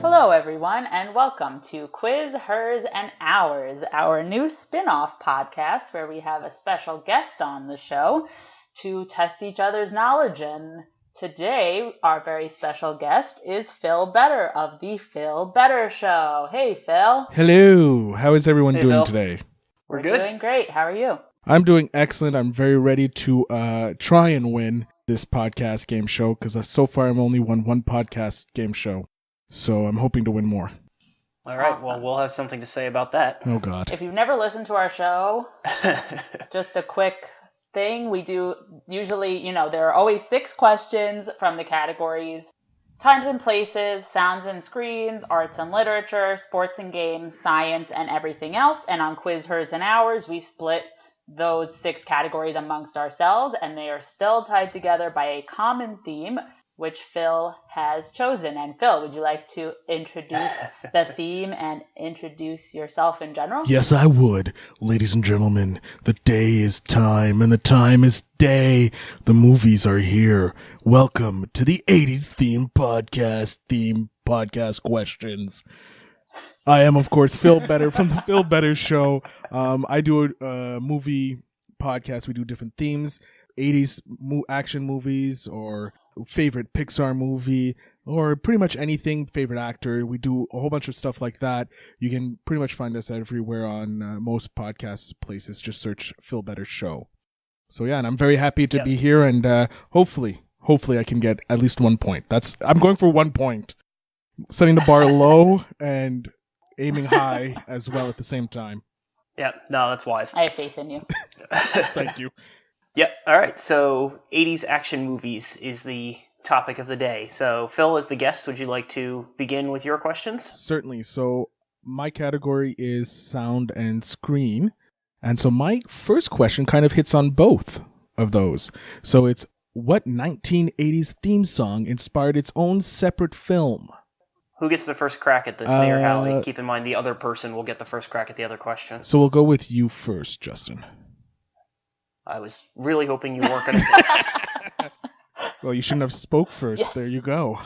Hello, everyone, and welcome to Quiz, Hers, and Ours, our new spin-off podcast where we have a special guest on the show to test each other's knowledge. And today, our very special guest is Phil Better of The Phil Better Show. Hey, Phil. Hello. How is everyone doing Phil. today? We're good. Doing great. How are you? I'm doing excellent. I'm very ready to try and win this podcast game show because so far I'm only won one podcast game show. So I'm hoping to win more. All right, Awesome. well, we'll have something to say about that. Oh, God. If you've never listened to our show, just a quick thing. We do usually, there are always 6 questions from the categories: times and places, sounds and screens, arts and literature, sports and games, science, and everything else. And on Quiz, Hers, and Ours, we split those 6 categories amongst ourselves, and they are still tied together by a common theme, which Phil has chosen. And Phil, would you like to introduce the theme and introduce yourself in general? Yes, I would. Ladies and gentlemen, the day is time and the time is day. The movies are here. Welcome to the 80s theme podcast questions. I am, of course, Phil Better from the Phil Better Show. I do a movie podcast. We do different themes, 80s action movies or favorite Pixar movie or pretty much anything, favorite actor. We do a whole bunch of stuff like that. You can pretty much find us everywhere on most podcast places. Just search Phil Better Show. So yeah, and I'm very happy to be here, and hopefully I can get at least 1 point. I'm going for 1 point. Setting the bar low and aiming high as well at the same time. Yeah, no, that's wise. I have faith in you. Thank you. Yep, all right, so 80s action movies is the topic of the day. So, Phil, as the guest, would you like to begin with your questions? Certainly. So my category is sound and screen. And so my first question kind of hits on both of those. So it's, what 1980s theme song inspired its own separate film? Who gets the first crack at this, me or Hallie? Keep in mind the other person will get the first crack at the other question. So we'll go with you first, Justin. I was really hoping you weren't going to... Well, you shouldn't have spoke first. Yes. There you go.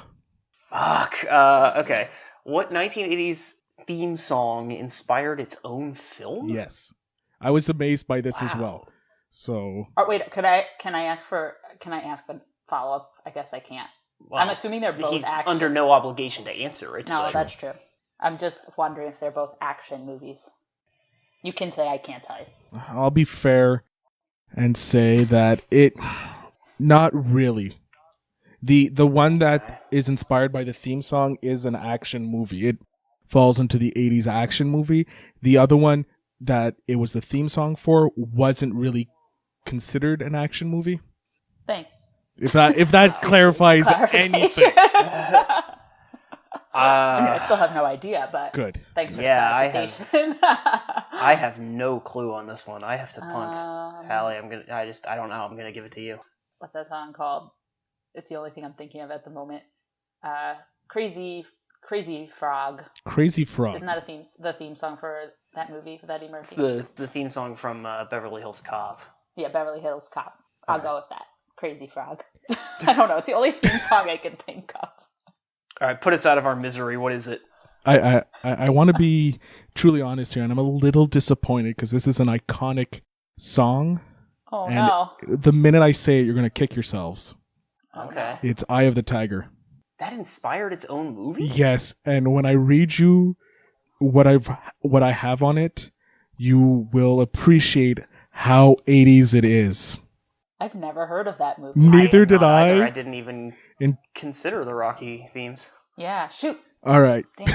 Fuck. Okay. What 1980s theme song inspired its own film? Yes. I was amazed by this as Wow. well. So Oh, wait, can I ask a follow-up? I guess I can't. Well, I'm assuming they're both he's action. under no obligation to answer it. No, so- that's true. I'm just wondering if they're both action movies. You can say I can't tell you. I'll be fair and say that not really. The one that is inspired by the theme song is an action movie. It falls into the 80s action movie. The other one that it was the theme song for wasn't really considered an action movie. Thanks. If that clarifies anything. I still have no idea, but Good. thanks for the Yeah, clarification. I have no clue on this one. I have to punt. Hallie, I don't know. I'm gonna give it to you. What's that song called? It's the only thing I'm thinking of at the moment. Crazy Frog. Crazy Frog. Isn't that the theme song for that movie with Eddie It's Murphy? the theme song from Beverly Hills Cop. Yeah, Beverly Hills Cop. I'll go with that. Crazy Frog. I don't know. It's the only theme song I can think of. All right, put us out of our misery. What is it? I want to be truly honest here, and I'm a little disappointed because this is an iconic song. Oh, And no. the minute I say it, you're going to kick yourselves. Okay. It's Eye of the Tiger. That inspired its own movie? Yes, and when I read you what I have on it, you will appreciate how 80s it is. I've never heard of that movie. Neither did Either. I. I didn't even consider the Rocky themes. Yeah, shoot. All right. Dang.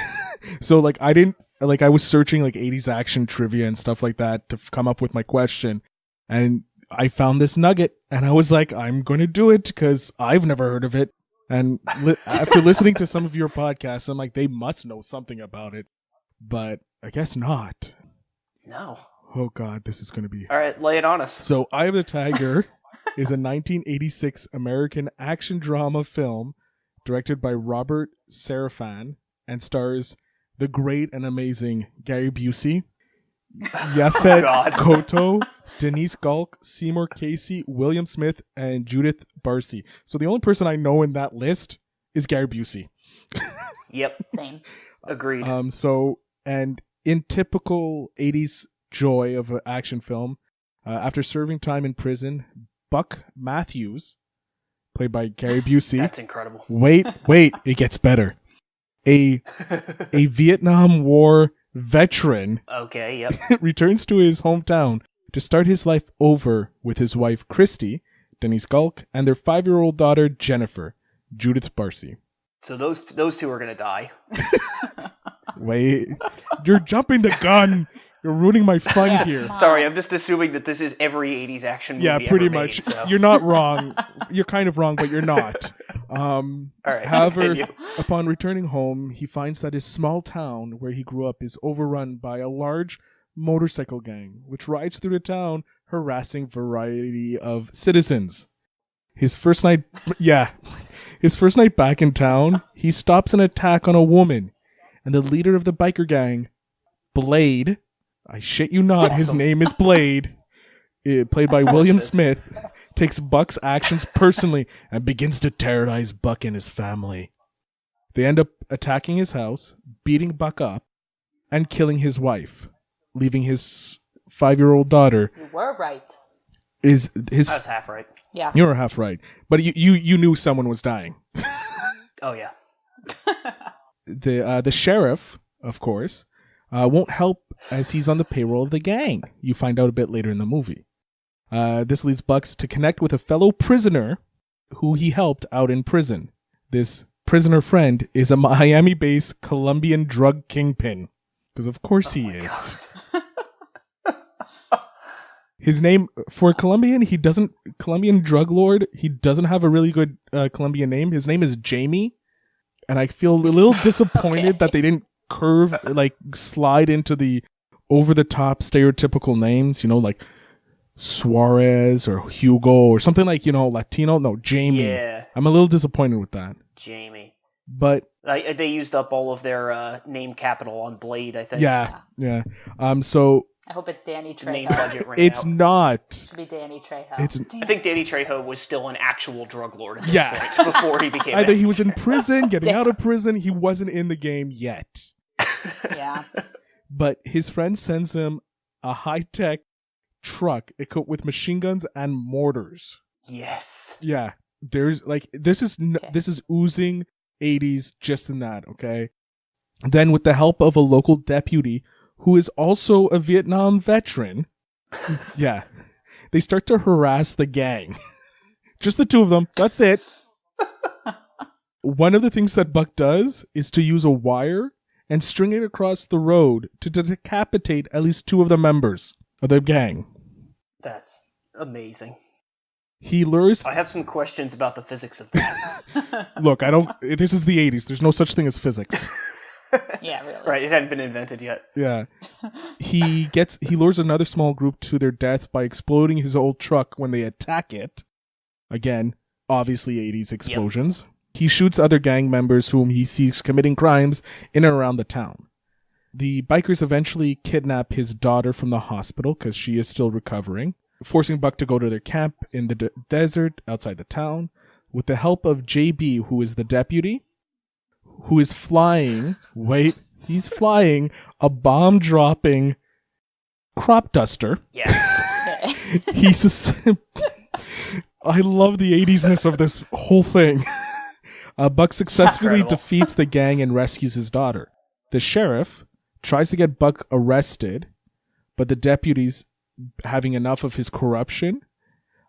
So I was searching 80s action trivia and stuff like that to come up with my question, and I found this nugget, and I was like, I'm going to do it because I've never heard of it. And after listening to some of your podcasts, I'm like, they must know something about it, but I guess not. No. Oh God, this is going to be... All right, lay it on us. So, Eye of the Tiger is a 1986 American action drama film directed by Robert Serafan and stars the great and amazing Gary Busey, Yafet God. Koto, Denise Gulk, Seymour Casey, William Smith, and Judith Barcy. So the only person I know in that list is Gary Busey. Yep. Same. Agreed. And in typical 80s joy of an action film, after serving time in prison, Buck Matthews, played by Gary Busey. That's incredible. Wait, it gets better. A Vietnam War veteran Okay, yep. returns to his hometown to start his life over with his wife Christy, Denise Gulk, and their 5-year-old daughter Jennifer, Judith Barcy. So those two are going to die. Wait, you're jumping the gun. You're ruining my fun here. Sorry, I'm just assuming that this is every 80s action movie Yeah, pretty ever much. made, so. You're not wrong. You're kind of wrong, but you're not. All right, However, continue. upon returning home, he finds that his small town where he grew up is overrun by a large motorcycle gang, which rides through the town, harassing variety of citizens. His first night back in town, he stops an attack on a woman, and the leader of the biker gang, Blade, I shit you not, his Awesome. name is Blade, played by Of course William it is. Smith, takes Buck's actions personally and begins to terrorize Buck and his family. They end up attacking his house, beating Buck up, and killing his wife, leaving his 5-year-old daughter. You were right. Is his? I was half right. Yeah. You were half right, but you knew someone was dying. Oh, yeah. The sheriff, of course, won't help as he's on the payroll of the gang. You find out a bit later in the movie. This leads Bucks to connect with a fellow prisoner who he helped out in prison. This prisoner friend is a Miami-based Colombian drug kingpin. Because of course he is. His name, for Colombian drug lord, he doesn't have a really good Colombian name. His name is Jamie. And I feel a little disappointed that they didn't slide into the over-the-top stereotypical names, like Suarez or Hugo or something like, Latino. No, Jamie. Yeah. I'm a little disappointed with that. Jamie. But They used up all of their name capital on Blade, I think. yeah. So I hope it's Danny Name Trejo. budget ran it's out. not. Should be Danny Trejo. I think Danny Trejo was still an actual drug lord at this Yeah. point before he became Either he was in prison, getting Damn. out of prison, he wasn't in the game yet. Yeah. But his friend sends him a high-tech truck equipped with machine guns and mortars. Yes. Yeah. There's this is oozing 80s just in that, okay? Then with the help of a local deputy who is also a Vietnam veteran, yeah, they start to harass the gang. Just the two of them. That's it. One of the things that Buck does is to use a wire and string it across the road to decapitate at least 2 of the members of the gang. That's amazing. He lures... I have some questions about the physics of that. Look, this is the 80s. There's no such thing as physics. Yeah, really. Right, it hadn't been invented yet. Yeah. He lures another small group to their death by exploding his old truck when they attack it. Again, obviously 80s explosions. Yep. He shoots other gang members whom he sees committing crimes in and around the town. The bikers eventually kidnap his daughter from the hospital because she is still recovering, forcing Buck to go to their camp in the desert outside the town with the help of JB, who is the deputy, who is flying a bomb-dropping crop duster. Yes. I love the 80s-ness of this whole thing. Buck successfully defeats the gang and rescues his daughter. The sheriff tries to get Buck arrested, but the deputies, having enough of his corruption,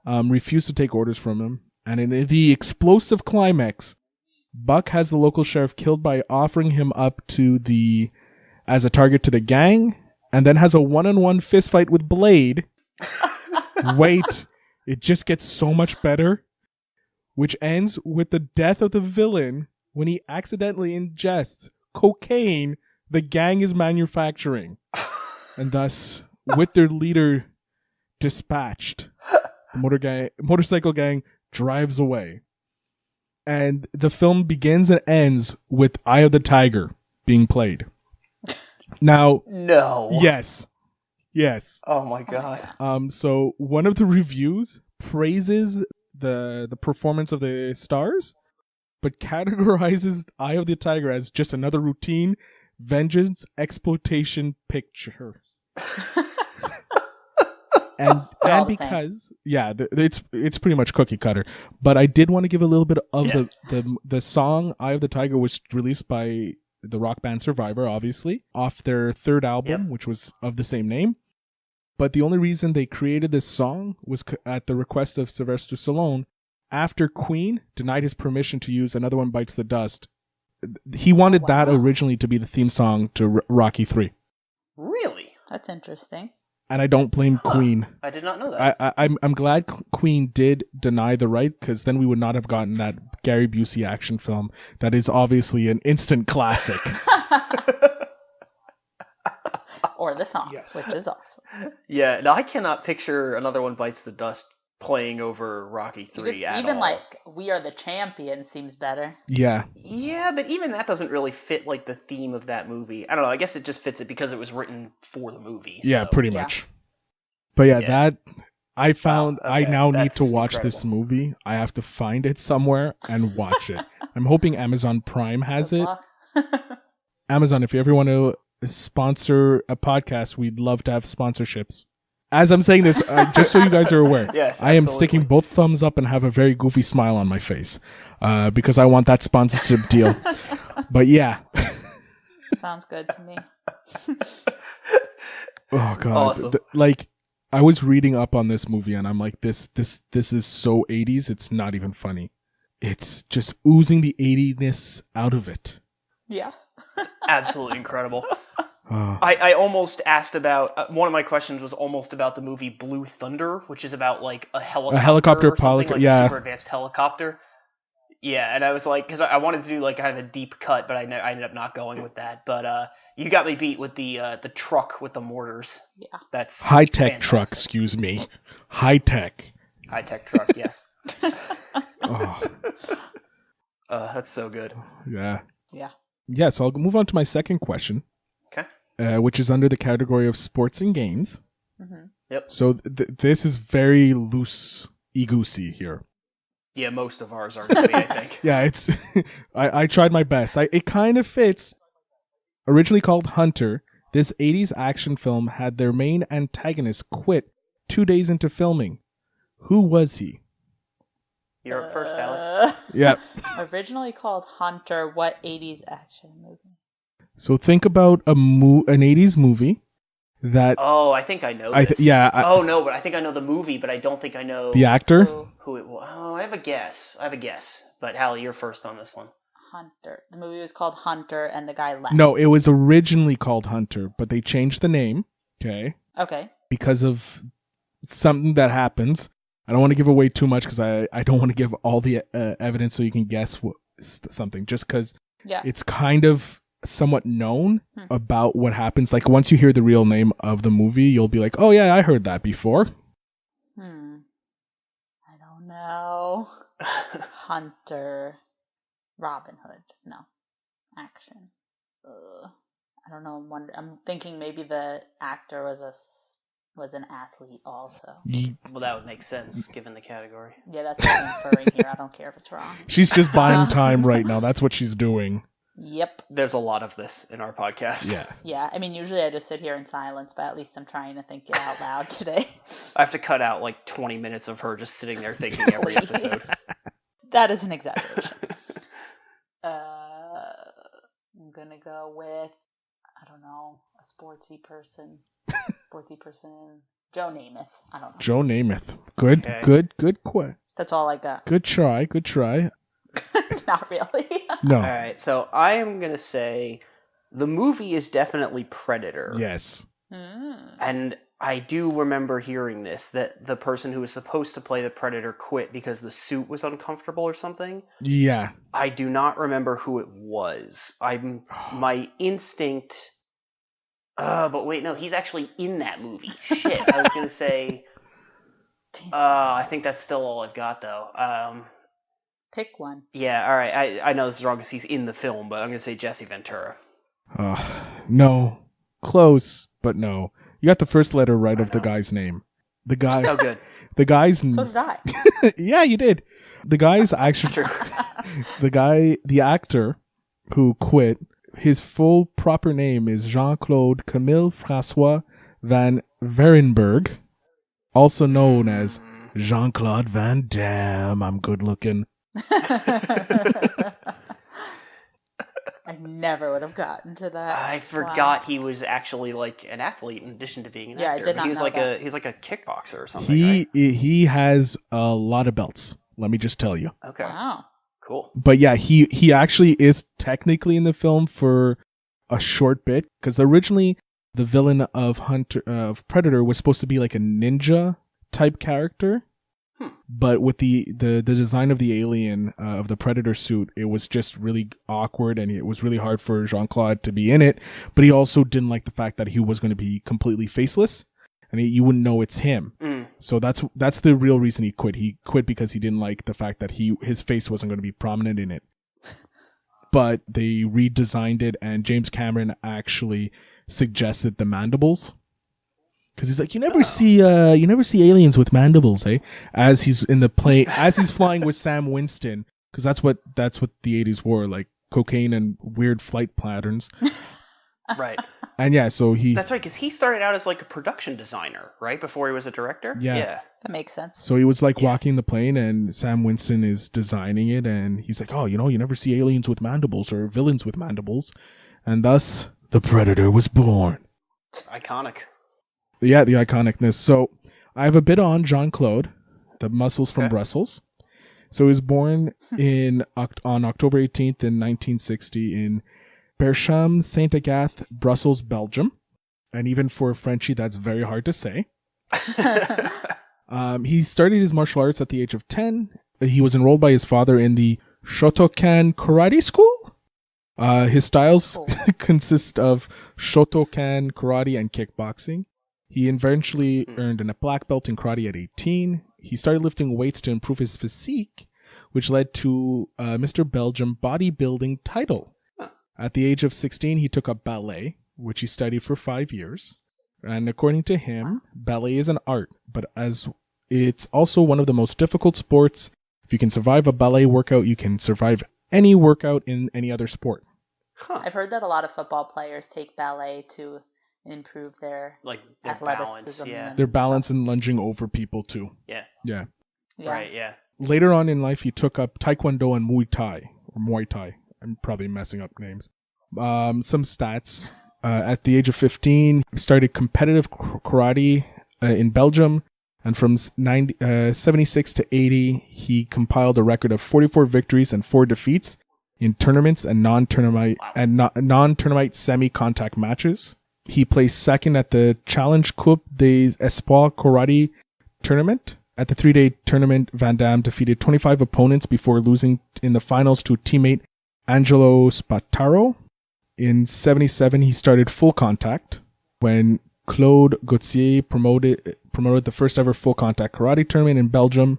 refuse to take orders from him. And in the explosive climax, Buck has the local sheriff killed by offering him up as a target to the gang, and then has a one-on-one fistfight with Blade. Wait, it just gets so much better. Which ends with the death of the villain when he accidentally ingests cocaine the gang is manufacturing. And thus, with their leader dispatched, the motorcycle gang drives away. And the film begins and ends with Eye of the Tiger being played. Now, no. Yes. Yes. Oh my god. So one of the reviews praises the performance of the stars, but categorizes Eye of the Tiger as just another routine vengeance exploitation picture. And They're all the because it's pretty much cookie cutter. But I did want to give a little bit of the song Eye of the Tiger was released by the rock band Survivor, obviously, off their third album, which was of the same name. But the only reason they created this song was at the request of Sylvester Stallone after Queen denied his permission to use Another One Bites the Dust. He wanted that originally to be the theme song to Rocky 3. Really? That's interesting. And I don't blame Queen. I did not know that. I'm glad Queen did deny the right, because then we would not have gotten that Gary Busey action film that is obviously an instant classic. Or the song, which is awesome. Yeah, no, I cannot picture Another One Bites the Dust playing over Rocky 3 at even all. like We Are the Champion seems better. Yeah. Yeah, but even that doesn't really fit like the theme of that movie. I don't know, I guess it just fits it because it was written for the movie. Yeah, so. pretty much. But that I found I now need to watch this movie. I have to find it somewhere and watch it. I'm hoping Amazon Prime has it. Amazon, if you ever want to sponsor a podcast, we'd love to have sponsorships. As I'm saying this, just so you guys are aware, yes, I am sticking both thumbs up and have a very goofy smile on my face because I want that sponsorship deal. But yeah. Sounds good to me. Oh god. Awesome. I was reading up on this movie and I'm like, this is so 80s, it's not even funny. It's just oozing the 80ness out of it. Yeah. It's absolutely incredible. I almost asked about, one of my questions was almost about the movie Blue Thunder, which is about like a helicopter pilot, like a super advanced helicopter. Yeah, and I was like, because I wanted to do like kind of a deep cut, but I ended up not going with that. But you got me beat with the truck with the mortars. Yeah, that's high-tech truck. Excuse me, high-tech truck. Yes. That's so good. Yeah. Yeah. So I'll move on to my second question. Okay. Which is under the category of sports and games. Mm-hmm. Yep. So this is very loose-goosey here. Yeah, most of ours are going to be, I think. Yeah, it's. I tried my best. It kind of fits. Originally called Hunter, this 80s action film had their main antagonist quit 2 days into filming. Who was he? You're up first, Alec. Yeah. Originally called Hunter, what 80s action movie? So think about an 80s movie that... Oh, I think I know this. No, but I think I know the movie, but I don't think I know... The actor? Who it was. Oh, I have a guess. But Hallie, you're first on this one. Hunter. The movie was called Hunter, and the guy left. No, it was originally called Hunter, but they changed the name. Okay. Because of something that happens. I don't want to give away too much because I don't want to give all the evidence so you can guess something. Just because it's kind of somewhat known about what happens. Like once you hear the real name of the movie, you'll be like, oh yeah, I heard that before. I don't know. Hunter. Robin Hood. No. Action. I don't know. I'm thinking maybe the actor was an athlete also. Well, that would make sense given the category. Yeah, that's what I'm inferring here. I don't care if it's wrong. She's just buying time right now. That's what she's doing. Yep. There's a lot of this in our podcast. Yeah. Yeah, I mean, usually I just sit here in silence, but at least I'm trying to think it out loud today. I have to cut out like 20 minutes of her just sitting there thinking every episode. That is an exaggeration. I'm gonna go with, I don't know, a sportsy person. Joe Namath. I don't know. Joe Namath. Good. That's all I got. Good try. Not really. No. All right, so I am going to say the movie is definitely Predator. Yes. And I do remember hearing this, that the person who was supposed to play the Predator quit because the suit was uncomfortable or something. Yeah. I do not remember who it was. My instinct... but wait, no, he's actually in that movie. Shit, I was going to say... I think that's still all I've got, though. Pick one. Yeah, all right. I know this is wrong because he's in the film, but I'm going to say Jesse Ventura. No. Close, but no. You got the first letter right of the guy's name. The guy. Oh, good. The guy's. So did I. Yeah, you did. The guy's actually. True. The actor who quit, his full proper name is Jean-Claude Camille François Van Verenberg, also known as Jean-Claude Van Damme. I'm good looking. I never would have gotten to that. I forgot he was actually like an athlete in addition to being an actor. I did not he was know like that. He's like a kickboxer or something. He has a lot of belts. Let me just tell you. Okay. Wow. Cool. But yeah, he actually is technically in the film for a short bit, because originally the villain of Predator was supposed to be like a ninja type character. But with the design of the alien of the Predator suit, it was just really awkward, and it was really hard for Jean-Claude to be in it. But he also didn't like the fact that he was going to be completely faceless, and you wouldn't know it's him. So that's the real reason he quit. He quit because he didn't like the fact that his face wasn't going to be prominent in it. But they redesigned it, and James Cameron actually suggested the mandibles. Because he's like, you never see aliens with mandibles, eh? As he's in the plane, as he's flying with Sam Winston, because that's what the 80s were, like cocaine and weird flight patterns. Right. And yeah, so that's right, because he started out as like a production designer, right, before he was a director. Yeah. That makes sense. So he was like walking the plane, and Sam Winston is designing it, and he's like, oh, you never see aliens with mandibles or villains with mandibles, and thus the Predator was born. Iconic. Yeah, the iconicness. So I have a bit on Jean-Claude, the muscles from Brussels. So he was born on October 18th in 1960 in Berchem Saint-Agathe, Brussels, Belgium. And even for a Frenchie, that's very hard to say. He started his martial arts at the age of 10. He was enrolled by his father in the Shotokan Karate School. His styles consist of Shotokan karate and kickboxing. He eventually earned a black belt in karate at 18. He started lifting weights to improve his physique, which led to Mr. Belgium bodybuilding title. At the age of 16, he took up ballet, which he studied for 5 years. And according to him, ballet is an art, but as it's also one of the most difficult sports. If you can survive a ballet workout, you can survive any workout in any other sport. I've heard that a lot of football players take ballet to improve their athleticism. Balance, their balance and lunging over people too. Yeah. Right, yeah. Later on in life, he took up Taekwondo and Muay Thai. I'm probably messing up names. Some stats. At the age of 15, he started competitive karate in Belgium. And from 76 to 80, he compiled a record of 44 victories and 4 defeats in tournaments and non-tournament semi-contact matches. He placed second at the Challenge Coupe des Espoirs Karate tournament. At the 3-day tournament, Van Damme defeated 25 opponents before losing in the finals to teammate Angelo Spataro. In 77, he started Full Contact when Claude Gauthier promoted the first ever full contact karate tournament in Belgium.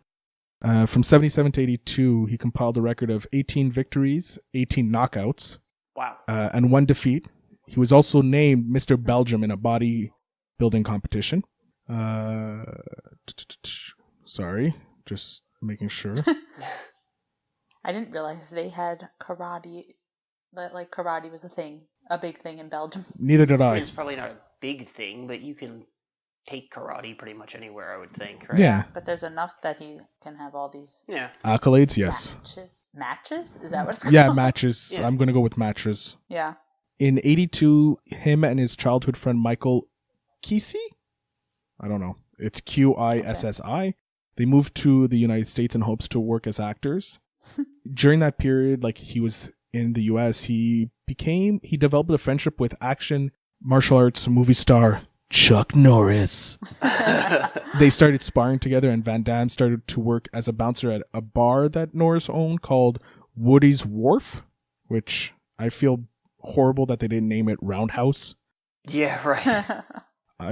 From 77 to 82, he compiled a record of 18 victories, 18 knockouts, and 1 defeat. He was also named Mr. Belgium in a bodybuilding competition. Sorry, just making sure. I didn't realize they had karate, that like karate was a big thing in Belgium. Neither did I. It's probably not a big thing, but you can take karate pretty much anywhere, I would think, right? Yeah. But there's enough that he can have all these accolades, yes. Matches? Is that what it's called? Yeah, matches. Yeah. I'm going to go with matches. Yeah. In 82, him and his childhood friend Michael Kissi, I don't know, it's Qissi, they moved to the United States in hopes to work as actors. During that period, like he was in the US, he developed a friendship with action martial arts movie star Chuck Norris. They started sparring together, and Van Damme started to work as a bouncer at a bar that Norris owned called Woody's Wharf, which I feel horrible that they didn't name it Roundhouse. Yeah, right.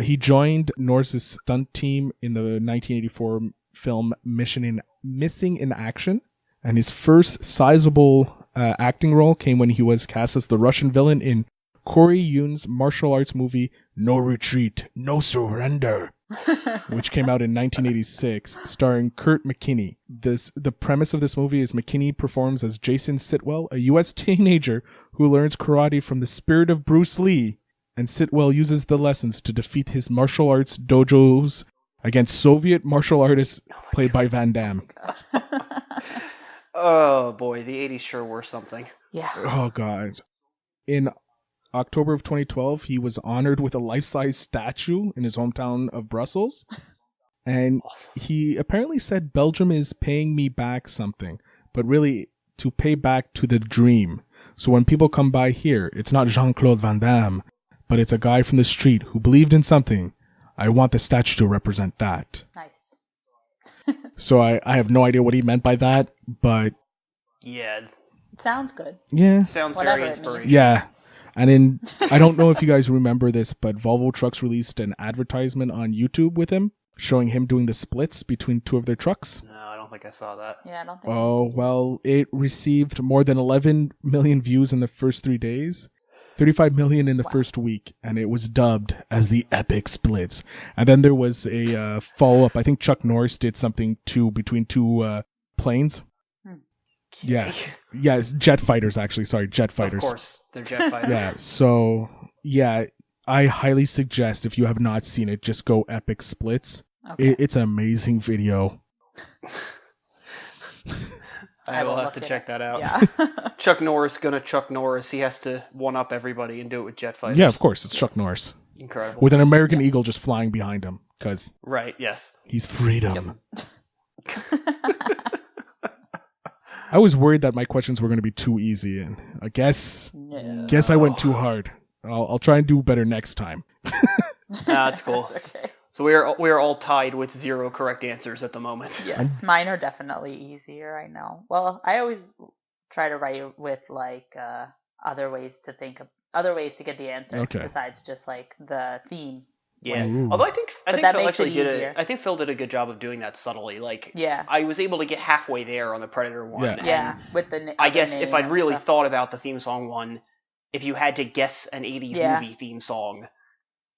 He joined Norris's stunt team in the 1984 film Missing in Action, and his first sizable acting role came when he was cast as the Russian villain in Corey Yun's martial arts movie No Retreat, No Surrender, which came out in 1986, starring Kurt McKinney. The premise of this movie is McKinney performs as Jason Sitwell, a U.S. teenager who learns karate from the spirit of Bruce Lee, and Sitwell uses the lessons to defeat his martial arts dojos against Soviet martial artists played by Van Damme. Oh boy, the 80s sure were something. Yeah. Oh God. In October of 2012, he was honored with a life-size statue in his hometown of Brussels. And he apparently said Belgium is paying me back something, but really to pay back to the dream. So when people come by here, it's not Jean-Claude Van Damme, but it's a guy from the street who believed in something. I want the statue to represent that. Nice. So I have no idea what he meant by that, but... Yeah. It sounds good. Yeah. Sounds Whatever very it inspirational. means. Yeah. And I don't know if you guys remember this, but Volvo Trucks released an advertisement on YouTube with him, showing him doing the splits between two of their trucks. No, I don't think I saw that. Yeah, I don't think. Oh, well, it received more than 11 million views in the first 3 days, 35 million in the first week, and it was dubbed as the epic splits. And then there was a follow-up. I think Chuck Norris did something too between two planes. Yeah. Yeah, it's jet fighters, actually. Sorry, jet fighters. Of course, they're jet fighters. Yeah, so, yeah, I highly suggest if you have not seen it, just go Epic Splits. Okay. It's an amazing video. I will have to check that out. Yeah. Chuck Norris gonna Chuck Norris. He has to one-up everybody and do it with jet fighters. Yeah, of course, it's Chuck Norris. Incredible. With an American Eagle just flying behind him, because Right, yes. he's freedom. I was worried that my questions were going to be too easy, and I guess I went too hard. I'll try and do better next time. That's cool. Okay. So we are all tied with 0 correct answers at the moment. Yes, mine are definitely easier. I know. Well, I always try to write with like other ways to get the answer besides just like the theme. Yeah. Ooh. Although I think that Phil makes it actually did easier. I think Phil did a good job of doing that subtly. Like, Yeah. I was able to get halfway there on the Predator one. Yeah. and Yeah, with the. I other guess name if I'd and really stuff. thought about the theme song one, if you had to guess an 80s movie theme song,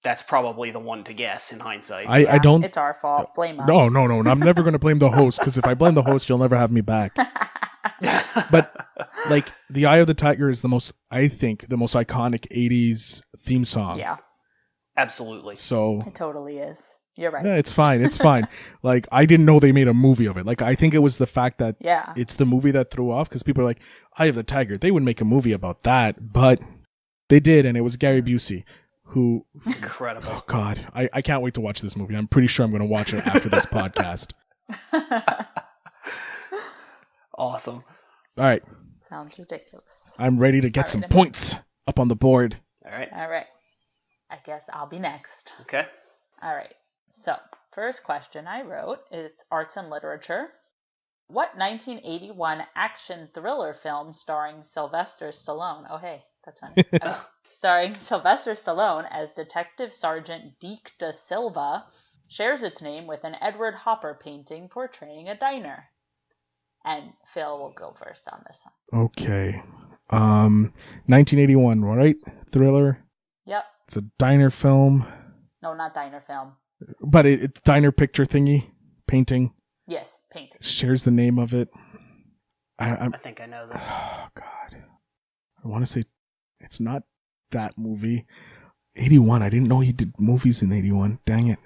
that's probably the one to guess in hindsight. I don't... It's our fault. Blame us. No. I'm never going to blame the host, because if I blame the host, you'll never have me back. But, like, The Eye of the Tiger is the most iconic 80s theme song. Yeah, Absolutely. So... it totally is. You're right. Yeah, it's fine. Like, I didn't know they made a movie of it. Like, I think it was the fact that it's the movie that threw off, because people are like, Eye of the Tiger, they would make a movie about that. But they did, and it was Gary Busey, who... Incredible. Oh, God. I can't wait to watch this movie. I'm pretty sure I'm going to watch it after this podcast. Awesome. All right. Sounds ridiculous. I'm ready to get some points up on the board. All right. I guess I'll be next. Okay. All right. So, first question I wrote is arts and literature. What 1981 action thriller film starring Sylvester Stallone? Oh, hey, that's funny. Okay. Starring Sylvester Stallone as Detective Sergeant Deke da Silva shares its name with an Edward Hopper painting portraying a diner. And Phil will go first on this one. Okay. 1981, right? Thriller. Yep. It's a diner film. No, not diner film. But it's diner picture thingy. Painting. Yes, painting. Shares the name of it. I think I know this. Oh, God. I want to say it's not that movie. 81. I didn't know he did movies in 81. Dang it.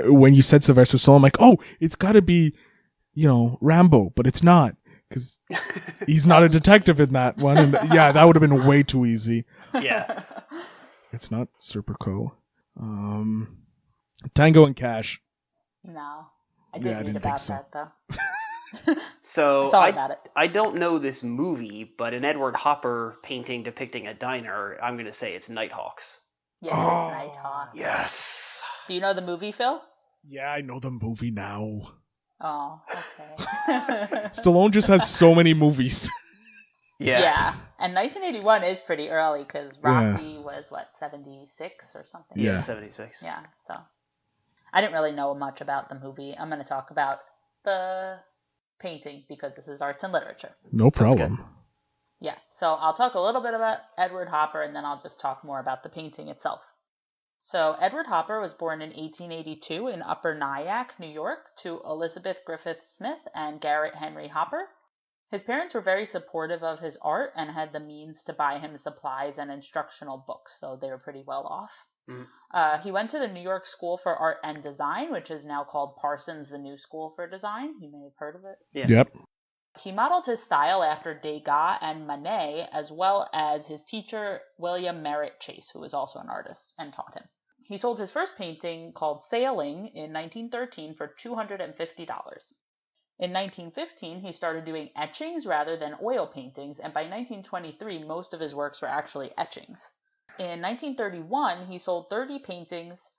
When you said Sylvester Stallone, I'm like, oh, it's got to be, Rambo. But it's not. Because he's not a detective in that one. And yeah, that would have been way too easy. Yeah. It's not Serpico. Tango and Cash. No. I didn't read about that, though. So I thought about it. I don't know this movie, but an Edward Hopper painting depicting a diner, I'm going to say it's Nighthawks. Yes, it's Nighthawk. Yes. Do you know the movie, Phil? Yeah, I know the movie now. Oh, okay. Stallone just has so many movies. Yeah. And 1981 is pretty early because Rocky was, 76 or something? Yeah, 76. Yeah, so. I didn't really know much about the movie. I'm going to talk about the painting because this is arts and literature. No problem. Yeah, so I'll talk a little bit about Edward Hopper, and then I'll just talk more about the painting itself. So Edward Hopper was born in 1882 in Upper Nyack, New York, to Elizabeth Griffith Smith and Garrett Henry Hopper. His parents were very supportive of his art and had the means to buy him supplies and instructional books, so they were pretty well off. He went to the New York School for Art and Design, which is now called Parsons, the New School for Design. You may have heard of it. Yeah. Yep. He modeled his style after Degas and Manet, as well as his teacher, William Merritt Chase, who was also an artist and taught him. He sold his first painting, called Sailing, in 1913 for $250. In 1915, he started doing etchings rather than oil paintings, and by 1923, most of his works were actually etchings. In 1931, he sold 30 paintings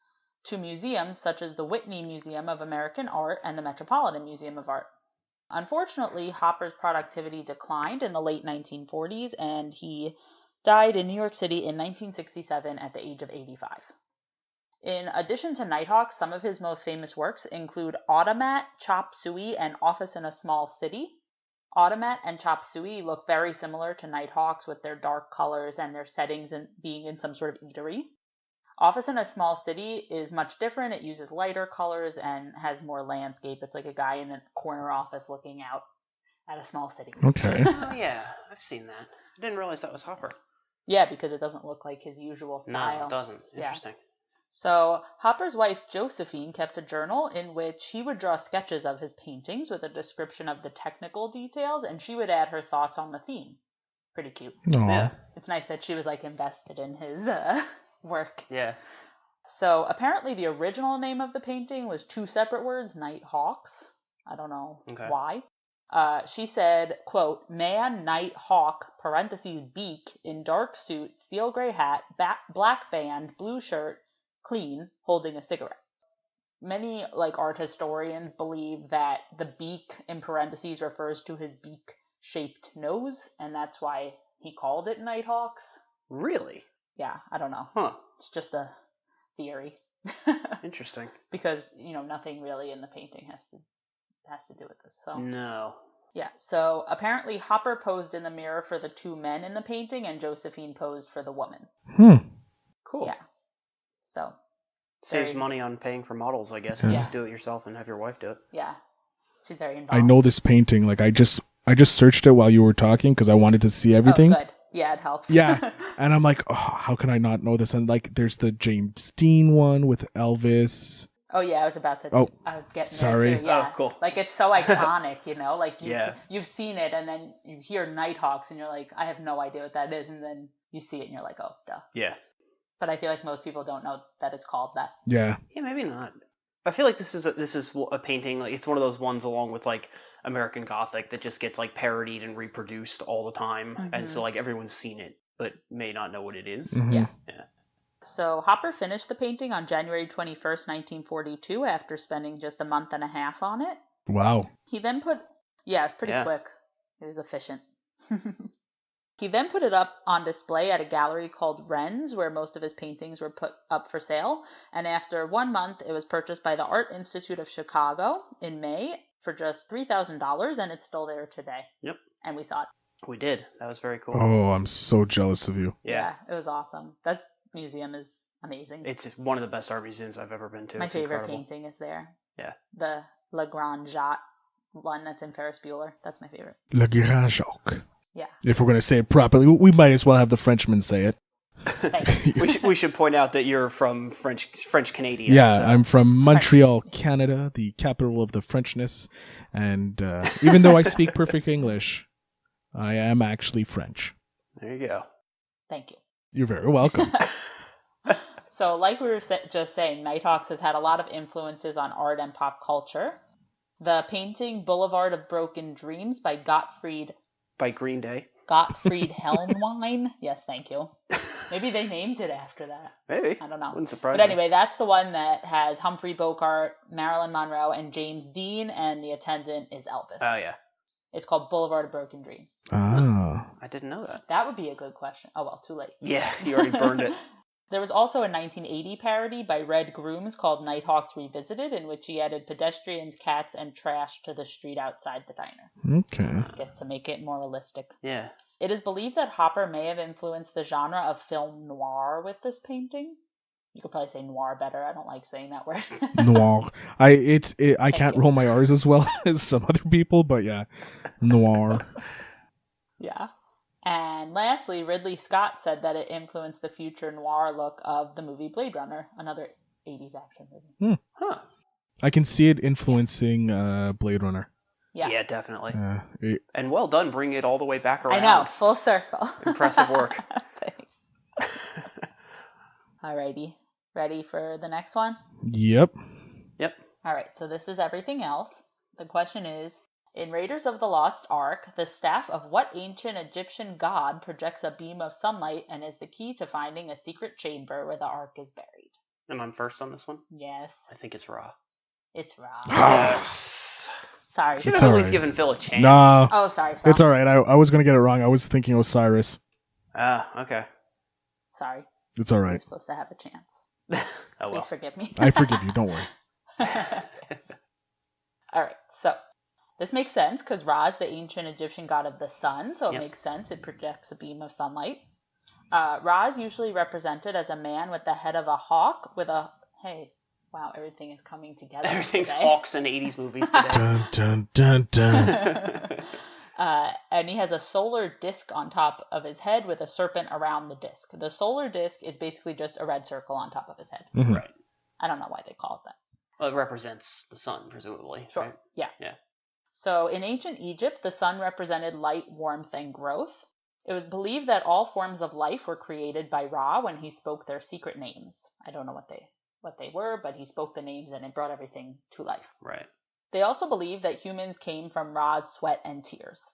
to museums such as the Whitney Museum of American Art and the Metropolitan Museum of Art. Unfortunately, Hopper's productivity declined in the late 1940s, and he died in New York City in 1967 at the age of 85. In addition to Nighthawk, some of his most famous works include Automat, Chop Suey, and Office in a Small City. Automat and Chop Suey look very similar to Nighthawks with their dark colors and their settings and being in some sort of eatery. Office in a Small City is much different. It uses lighter colors and has more landscape. It's like a guy in a corner office looking out at a small city. Okay. Oh, yeah. I've seen that. I didn't realize that was Hopper. Yeah, because it doesn't look like his usual style. No, it doesn't. Interesting. Yeah. So Hopper's wife, Josephine, kept a journal in which he would draw sketches of his paintings with a description of the technical details, and she would add her thoughts on the theme. Pretty cute. Aww. Yeah. It's nice that she was like invested in his work. Yeah. So apparently the original name of the painting was two separate words, Nighthawks. I don't know why. She said, quote, man, night, hawk, parentheses, beak, in dark suit, steel gray hat, black band, blue shirt, clean, holding a cigarette. Many art historians believe that the beak in parentheses refers to his beak-shaped nose, and that's why he called it Nighthawks. Really? Yeah, I don't know. Huh. It's just a theory. Interesting. Because, nothing really in the painting has to do with this. So No. yeah, so apparently Hopper posed in the mirror for the two men in the painting, and Josephine posed for the woman. Cool. Yeah. So saves money on paying for models, I guess. Yeah. You just do it yourself and have your wife do it. Yeah. She's very involved. I know this painting. I just searched it while you were talking because I wanted to see everything. Oh, good. Yeah, it helps. Yeah. And I'm like, oh, how can I not know this? And there's the James Dean one with Elvis. Oh yeah, I was about to. Oh, I was getting sorry. there too. Yeah. Oh, cool. It's so iconic, Yeah. You've seen it, and then you hear Nighthawks, and you're like, I have no idea what that is, and then you see it, and you're like, oh, duh. Yeah. But I feel like most people don't know that it's called that. Yeah. Yeah, maybe not. I feel like this is a painting. It's one of those ones along with American Gothic that just gets parodied and reproduced all the time, and so everyone's seen it but may not know what it is. Mm-hmm. Yeah. Yeah. So Hopper finished the painting on January 21st, 1942, after spending just a month and a half on it. Wow. He then it's pretty quick. It was efficient. He then put it up on display at a gallery called Wren's, where most of his paintings were put up for sale. And after 1 month, it was purchased by the Art Institute of Chicago in May for just $3,000, and it's still there today. Yep. And we saw it. We did. That was very cool. Oh, I'm so jealous of you. Yeah, it was awesome. That museum is amazing. It's one of the best art museums I've ever been to. My It's favorite incredible. painting is there. Yeah. The Le Grand Jacques one that's in Ferris Bueller. That's my favorite. Le Grand Jacques. Yeah. If we're going to say it properly, we might as well have the Frenchman say it. Thanks. we should point out that you're from French Canadian. Yeah, so. I'm from Montreal, Canada, the capital of the Frenchness. And even though I speak perfect English, I am actually French. There you go. Thank you. You're very welcome. So, like we were just saying, Nighthawks has had a lot of influences on art and pop culture. The painting Boulevard of Broken Dreams by Gottfried Green Day. Gottfried Helnwein. Yes, thank you. Maybe they named it after that. Maybe. I don't know. Wouldn't surprise But me. anyway, that's the one that has Humphrey Bogart, Marilyn Monroe, and James Dean, and the attendant is Elvis. Oh, yeah. It's called Boulevard of Broken Dreams. Ah. I didn't know that. That would be a good question. Oh, well, too late. Yeah, you already burned it. There was also a 1980 parody by Red Grooms called Nighthawks Revisited, in which he added pedestrians, cats, and trash to the street outside the diner. Okay. I guess to make it more realistic. Yeah. It is believed that Hopper may have influenced the genre of film noir with this painting. You could probably say noir better. I don't like saying that word. Noir. I can't roll my R's as well as some other people, but yeah, noir. Yeah. And lastly, Ridley Scott said that it influenced the future noir look of the movie Blade Runner, another 80s action movie. Huh. I can see it influencing Blade Runner. Yeah, definitely. And well done bringing it all the way back around. I know, full circle. Impressive work. Thanks. Alrighty. Ready for the next one? Yep. Alright, so this is everything else. The question is, in Raiders of the Lost Ark, the staff of what ancient Egyptian god projects a beam of sunlight and is the key to finding a secret chamber where the Ark is buried? And I'm first on this one? Yes. I think it's Ra. It's Ra. Yes. Sorry. Should have at least given Phil a chance. Nah. Oh, sorry, Phil. It's alright. I was going to get it wrong. I was thinking Osiris. Okay. Sorry. It's alright. You're supposed to have a chance. Oh, well. Please forgive me. I forgive you. Don't worry. Alright, so this makes sense because Ra is the ancient Egyptian god of the sun, so it makes sense. It projects a beam of sunlight. Ra is usually represented as a man with the head of a hawk with a... Hey, wow, everything is coming together. Everything's today. hawks in 80s movies today. Dun, dun, dun, dun. And he has a solar disc on top of his head with a serpent around the disc. The solar disc is basically just a red circle on top of his head. Mm-hmm. Right. I don't know why they call it that. Well, it represents the sun, presumably. Sure. Right? Yeah. Yeah. So in ancient Egypt, the sun represented light, warmth, and growth. It was believed that all forms of life were created by Ra when he spoke their secret names. I don't know what they were, but he spoke the names and it brought everything to life. Right. They also believed that humans came from Ra's sweat and tears.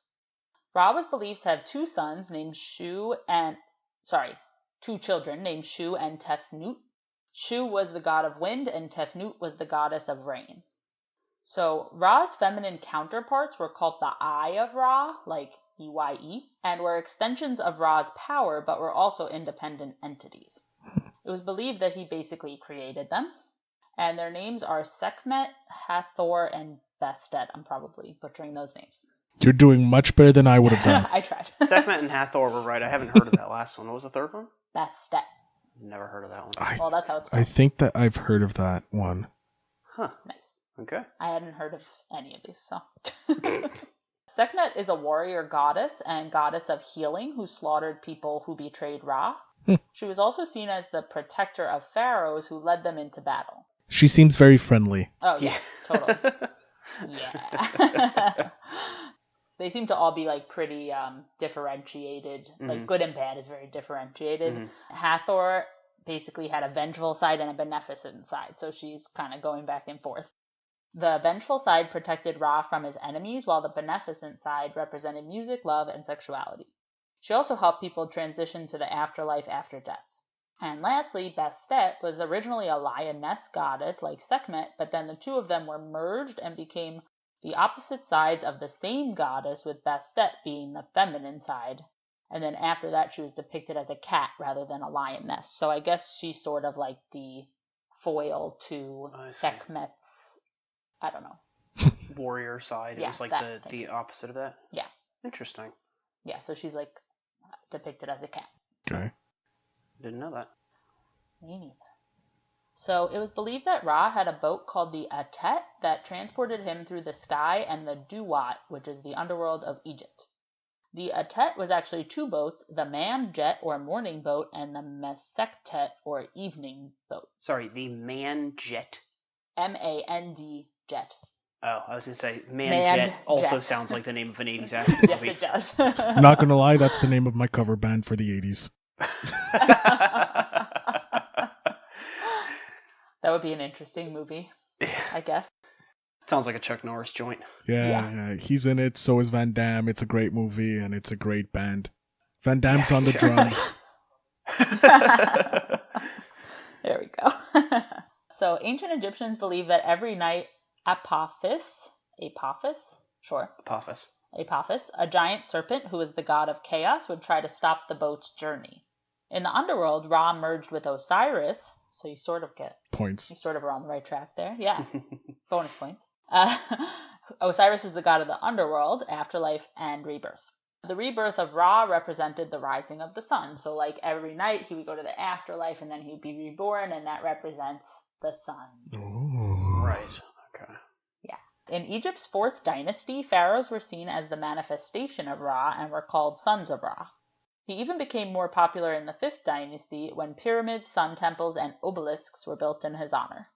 Ra was believed to have two children named Shu and Tefnut. Shu was the god of wind and Tefnut was the goddess of rain. So Ra's feminine counterparts were called the Eye of Ra, like EYE, and were extensions of Ra's power, but were also independent entities. It was believed that he basically created them, and their names are Sekhmet, Hathor, and Bastet. I'm probably butchering those names. You're doing much better than I would have done. I tried. Sekhmet and Hathor were right. I haven't heard of that last one. What was the third one? Bastet. Never heard of that one. Well, that's how it's spelled. I think that I've heard of that one. Huh. Nice. Okay. I hadn't heard of any of these, so. Sekhmet is a warrior goddess and goddess of healing who slaughtered people who betrayed Ra. She was also seen as the protector of pharaohs who led them into battle. She seems very friendly. Oh, yeah, totally. Yeah. They seem to all be like pretty differentiated. Mm-hmm. Like good and bad is very differentiated. Mm-hmm. Hathor basically had a vengeful side and a beneficent side, so she's kind of going back and forth. The vengeful side protected Ra from his enemies, while the beneficent side represented music, love, and sexuality. She also helped people transition to the afterlife after death. And lastly, Bastet was originally a lioness goddess like Sekhmet, but then the two of them were merged and became the opposite sides of the same goddess, with Bastet being the feminine side. And then after that, she was depicted as a cat rather than a lioness. So I guess she's sort of like the foil to Sekhmet's, I don't know. Warrior side. It was like the opposite of that? Yeah. Interesting. Yeah, so she's like depicted as a cat. Okay. Didn't know that. Me neither. So it was believed that Ra had a boat called the Atet that transported him through the sky, and the Duat, which is the underworld of Egypt. The Atet was actually two boats, the Man-Jet or morning boat and the Mesektet or evening boat. Sorry, the Man-Jet? M-A-N-D Jet. Oh, I was going to say Man-Jet also sounds like the name of an 80s action movie. Yes, it does. Not going to lie, that's the name of my cover band for the 80s. That would be an interesting movie, I guess. Sounds like a Chuck Norris joint. Yeah, he's in it, so is Van Damme. It's a great movie, and it's a great band. Van Damme's on the drums. There we go. So ancient Egyptians believed that every night Apophis, a giant serpent who is the god of chaos, would try to stop the boat's journey. In the underworld, Ra merged with Osiris, so you sort of get points. You sort of are on the right track there. Yeah, bonus points. Osiris was the god of the underworld, afterlife, and rebirth. The rebirth of Ra represented the rising of the sun. So like every night he would go to the afterlife and then he would be reborn, and that represents the sun. Oh. Right. Okay. Yeah. In Egypt's 4th dynasty, pharaohs were seen as the manifestation of Ra and were called sons of Ra. He even became more popular in the 5th dynasty when pyramids, sun temples, and obelisks were built in his honor.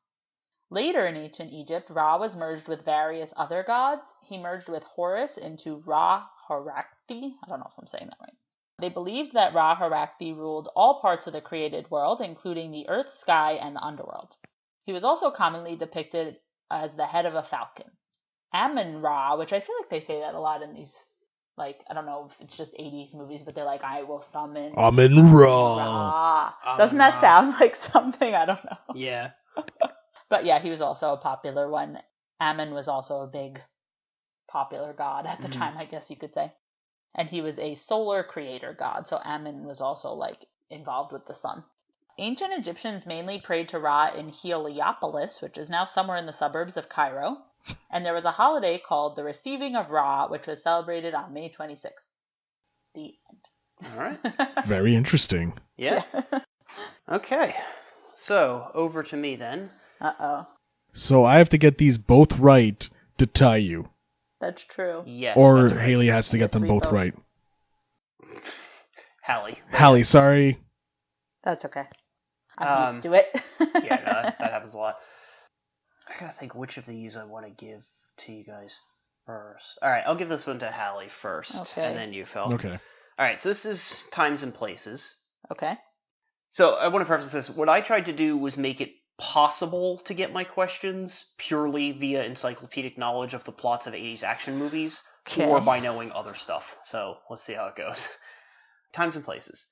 Later in ancient Egypt, Ra was merged with various other gods. He merged with Horus into Ra-Harakti. I don't know if I'm saying that right. They believed that Ra-Harakti ruled all parts of the created world, including the earth, sky, and the underworld. He was also commonly depicted as the head of a falcon. Amun-Ra, which I feel like they say that a lot in these, like, I don't know if it's just 80s movies, but they're like, I will summon Amun-Ra. Doesn't that sound like something? I don't know. Yeah. But yeah, he was also a popular one. Amun was also a big popular god at the time, I guess you could say. And he was a solar creator god, so Amun was also like involved with the sun. Ancient Egyptians mainly prayed to Ra in Heliopolis, which is now somewhere in the suburbs of Cairo. And there was a holiday called the Receiving of Ra, which was celebrated on May 26th. The end. All right. Very interesting. Yeah. Okay. So, over to me then. Uh-oh. So I have to get these both right to tie you. That's true. Yes. Or that's right. Haley has to get them both right. Hallie, sorry. That's okay. I'm used to it. Yeah, no, that happens a lot. I gotta think which of these I want to give to you guys first. Alright, I'll give this one to Hallie first. Okay. And then you, Phil. Okay. Alright, so this is times and places. Okay. So I want to preface this. What I tried to do was make it possible to get my questions purely via encyclopedic knowledge of the plots of 80s action movies, or by knowing other stuff. So let's see how it goes. Times and places.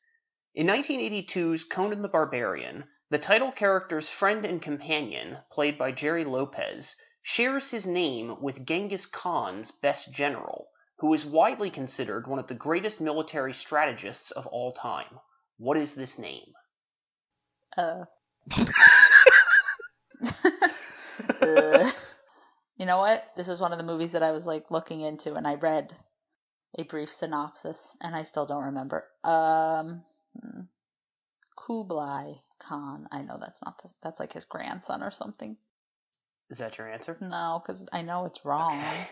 In 1982's Conan the Barbarian, the title character's friend and companion, played by Jerry Lopez, shares his name with Genghis Khan's best general, who is widely considered one of the greatest military strategists of all time. What is this name? You know what? This is one of the movies that I was like looking into, and I read a brief synopsis, and I still don't remember. Kublai Khan. I know that's not that's like his grandson or something. Is that your answer? No, because I know it's wrong. Okay.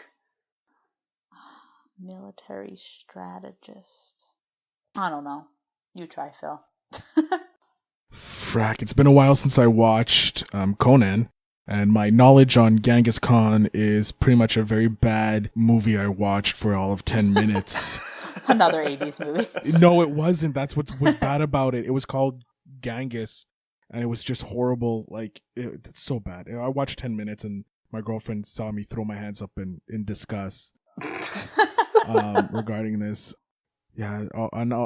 Military strategist. I don't know. You try, Phil. Frack, it's been a while since I watched Conan, and my knowledge on Genghis Khan is pretty much a very bad movie I watched for all of 10 minutes. Another 80s movie. No, it wasn't. That's what was bad about it. It was called Genghis, and it was just horrible. Like, it's so bad. I watched 10 minutes, and my girlfriend saw me throw my hands up in disgust regarding this. Yeah,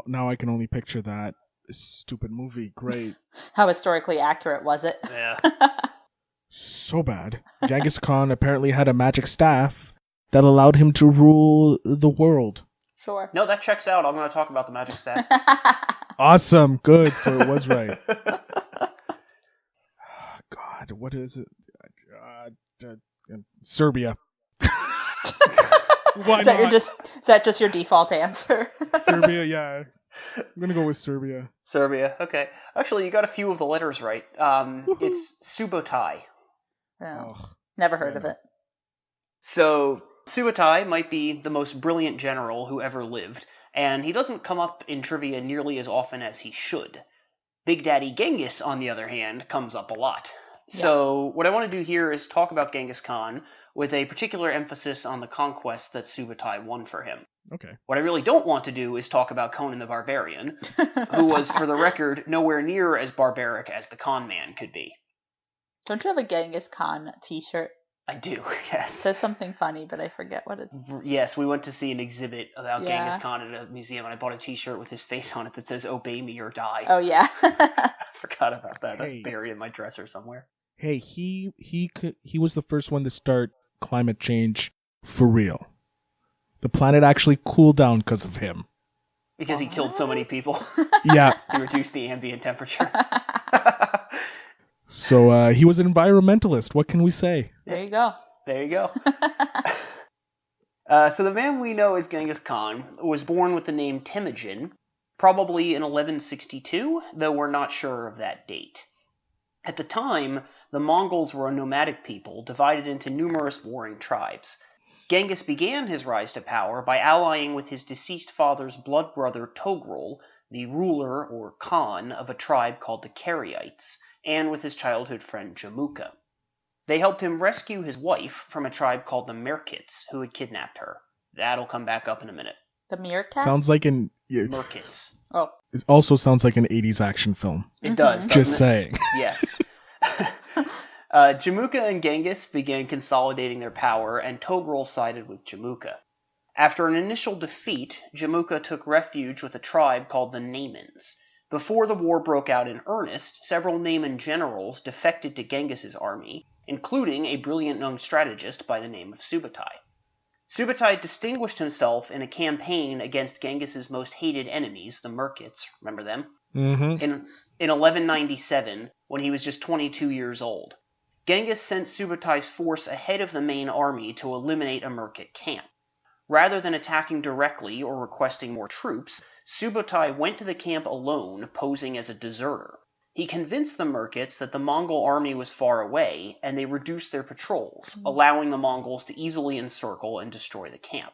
now I can only picture that stupid movie. Great. How historically accurate was it? Yeah. So bad. Genghis Khan apparently had a magic staff that allowed him to rule the world. Sure. No, that checks out. I'm going to talk about the magic staff. Awesome. Good. So it was right. God, what is it? Serbia. Why not? Is that just your default answer? Serbia, yeah. I'm going to go with Serbia. Serbia, okay. Actually, you got a few of the letters right. It's Subotai. Oh, never heard of it. So, Subotai might be the most brilliant general who ever lived, and he doesn't come up in trivia nearly as often as he should. Big Daddy Genghis, on the other hand, comes up a lot. Yeah. So, what I want to do here is talk about Genghis Khan, with a particular emphasis on the conquest that Subotai won for him. Okay. What I really don't want to do is talk about Conan the Barbarian, who was, for the record, nowhere near as barbaric as the con man could be. Don't you have a Genghis Khan t-shirt? I do, yes. It says something funny, but I forget what it is. Yes, we went to see an exhibit about Genghis Khan at a museum, and I bought a t-shirt with his face on it that says, "Obey me or die." Oh, yeah. I forgot about that. That's buried in my dresser somewhere. Hey, he was the first one to start climate change for real. The planet actually cooled down because of him. Because he killed so many people. Yeah. He reduced the ambient temperature. So he was an environmentalist. What can we say? There you go. There you go. So the man we know as Genghis Khan was born with the name Temujin, probably in 1162, though we're not sure of that date. At the time, the Mongols were a nomadic people divided into numerous warring tribes. Genghis began his rise to power by allying with his deceased father's blood brother Togrul, the ruler or Khan of a tribe called the Karaites, and with his childhood friend Jamuka. They helped him rescue his wife from a tribe called the Merkits, who had kidnapped her. That'll come back up in a minute. The meerkat? Sounds like an... Merkits. Oh. It also sounds like an 80s action film. It does, Just saying. Yes. Jamuka and Genghis began consolidating their power, and Togrul sided with Jamuka. After an initial defeat, Jamuka took refuge with a tribe called the Naimans. Before the war broke out in earnest, several Naiman generals defected to Genghis's army, including a brilliant young strategist by the name of Subutai. Subutai distinguished himself in a campaign against Genghis's most hated enemies, the Merkits, remember them? Mm-hmm. In 1197, when he was just 22 years old. Genghis sent Subutai's force ahead of the main army to eliminate a Merkit camp. Rather than attacking directly or requesting more troops, Subutai went to the camp alone, posing as a deserter. He convinced the Merkits that the Mongol army was far away, and they reduced their patrols, allowing the Mongols to easily encircle and destroy the camp.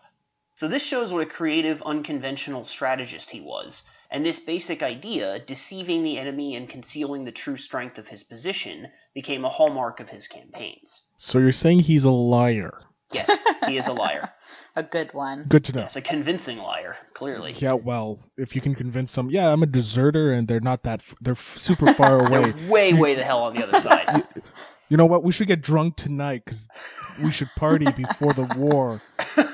So this shows what a creative, unconventional strategist he was, and this basic idea, deceiving the enemy and concealing the true strength of his position, became a hallmark of his campaigns. So you're saying he's a liar? Yes, he is a liar. A good one. Good to know. Yes, a convincing liar, clearly. Yeah, well, if you can convince them, yeah, I'm a deserter, and they're not that, they're super far away. They're way the hell on the other side. You know what? We should get drunk tonight, because we should party before the war.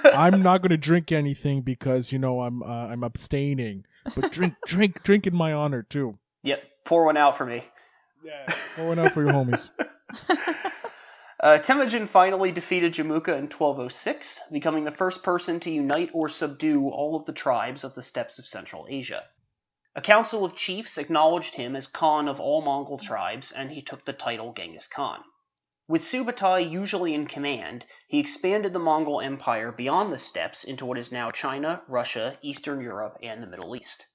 I'm not going to drink anything because, I'm abstaining. But drink in my honor, too. Yep, pour one out for me. Yeah, pour one out for your homies. Temujin finally defeated Jamuka in 1206, becoming the first person to unite or subdue all of the tribes of the steppes of Central Asia. A council of chiefs acknowledged him as Khan of all Mongol tribes, and he took the title Genghis Khan. With Subutai usually in command, he expanded the Mongol Empire beyond the steppes into what is now China, Russia, Eastern Europe, and the Middle East.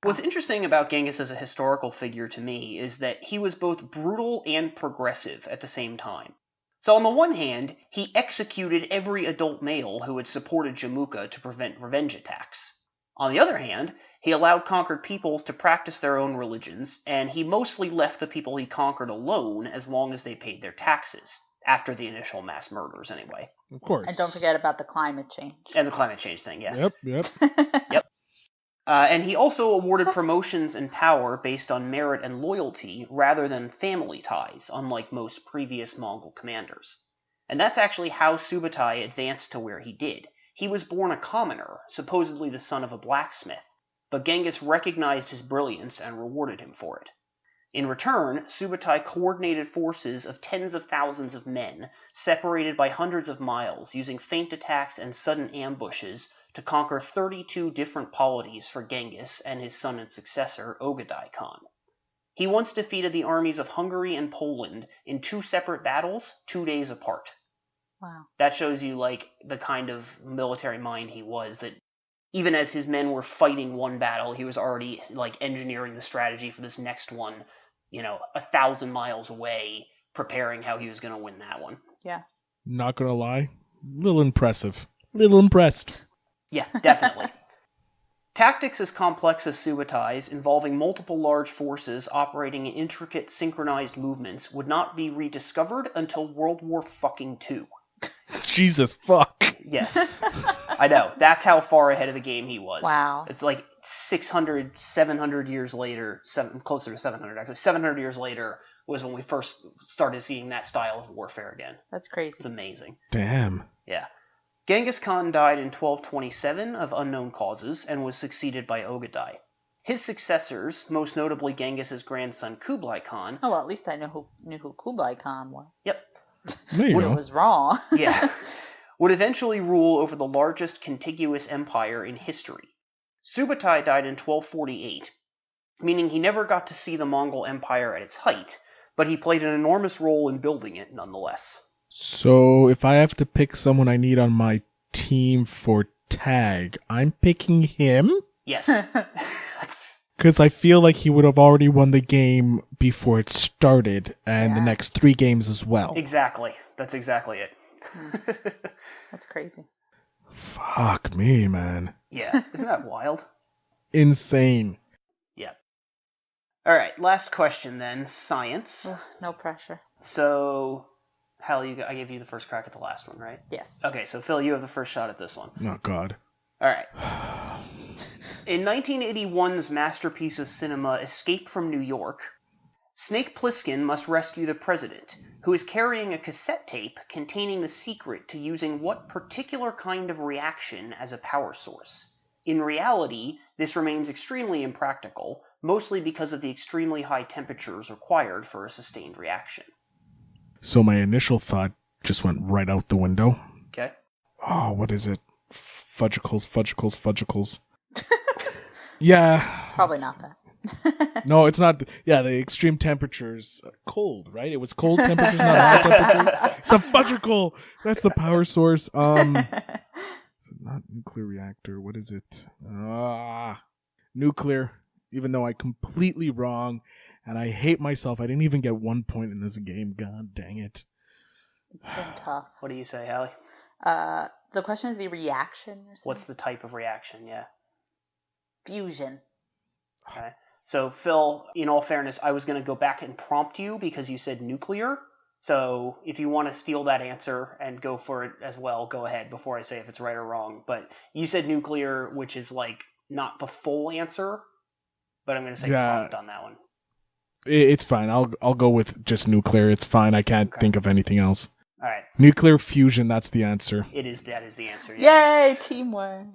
What's interesting about Genghis as a historical figure to me is that he was both brutal and progressive at the same time. So on the one hand, he executed every adult male who had supported Jamuka to prevent revenge attacks. On the other hand, he allowed conquered peoples to practice their own religions, and he mostly left the people he conquered alone as long as they paid their taxes, after the initial mass murders anyway. Of course. And don't forget about the climate change. And the climate change thing, yes. Yep. Yep. And he also awarded promotions and power based on merit and loyalty rather than family ties, unlike most previous Mongol commanders. And that's actually how Subutai advanced to where he did. He was born a commoner, supposedly the son of a blacksmith, but Genghis recognized his brilliance and rewarded him for it. In return, Subutai coordinated forces of tens of thousands of men, separated by hundreds of miles, using feint attacks and sudden ambushes to conquer 32 different polities for Genghis and his son and successor, Ogadai Khan. He once defeated the armies of Hungary and Poland in 2 separate battles, 2 days apart. Wow. That shows you, the kind of military mind he was, that even as his men were fighting one battle, he was already, engineering the strategy for this next one, 1,000 miles away, preparing how he was going to win that one. Yeah. Not gonna lie, little impressive. Little impressed. Yeah, definitely. Tactics as complex as Subutai's, involving multiple large forces operating in intricate synchronized movements, would not be rediscovered until World War II. Jesus fuck. Yes. I know. That's how far ahead of the game he was. Wow. It's 600, 700 years later, closer to 700 actually, 700 years later was when we first started seeing that style of warfare again. That's crazy. It's amazing. Damn. Yeah. Genghis Khan died in 1227 of unknown causes and was succeeded by Ogadai. His successors, most notably Genghis's grandson Kublai Khan... Oh, well, at least I knew who Kublai Khan was. Yep. There you But go. it was wrong. Yeah. Would eventually rule over the largest contiguous empire in history. Subutai died in 1248, meaning he never got to see the Mongol Empire at its height, but he played an enormous role in building it nonetheless. So, if I have to pick someone I need on my team for tag. I'm picking him. Yes. Because I feel like he would have already won the game before it started, and the next 3 games as well. Exactly. That's exactly it. That's crazy. Fuck me, man. Yeah. Isn't that wild? Insane. Yeah. All right. Last question then. Science. Ugh, no pressure. So, Hal, I gave you the first crack at the last one, right? Yes. Okay, so Phil, you have the first shot at this one. Oh, God. All right. In 1981's masterpiece of cinema, Escape from New York, Snake Plissken must rescue the president, who is carrying a cassette tape containing the secret to using what particular kind of reaction as a power source. In reality, this remains extremely impractical, mostly because of the extremely high temperatures required for a sustained reaction. So my initial thought just went right out the window. Okay. Oh, what is it? Fudgicles. Yeah. Probably not that. No, it's not. Yeah, the extreme temperatures. Cold, right? It was cold temperatures, not high temperature. It's a fudgicle. That's the power source. Not nuclear reactor. What is it? Nuclear. Even though I completely wrong, and I hate myself. I didn't even get 1 point in this game. God dang it. It's been tough. What do you say, Hallie? The question is the reaction or something? What's the type of reaction, yeah? Fusion. Okay. So, Phil, in all fairness, I was going to go back and prompt you because you said nuclear. So, if you want to steal that answer and go for it as well, go ahead before I say if it's right or wrong. But you said nuclear, which is like not the full answer, but I'm going to say prompt on that one. It's fine. I'll go with just nuclear. It's fine. I can't think of anything else. All right. Nuclear fusion, that's the answer. That is the answer, yes. Yay, teamwork.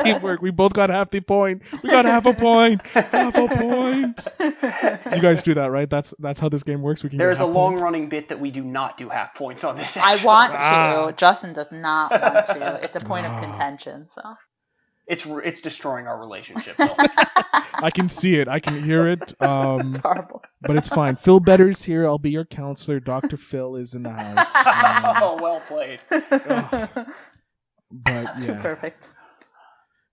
Teamwork. We both got half the point. We got half a point. Half a point. You guys do that, right? That's how this game works. There's a long-running bit that we do not do half points on this, actually. I want to. Justin does not want to. It's a point of contention, so. It's destroying our relationship, Phil. I can see it. I can hear it. It's horrible. But it's fine. Phil Better's here. I'll be your counselor. Dr. Phil is in the house. Oh, well played. But yeah. Too perfect.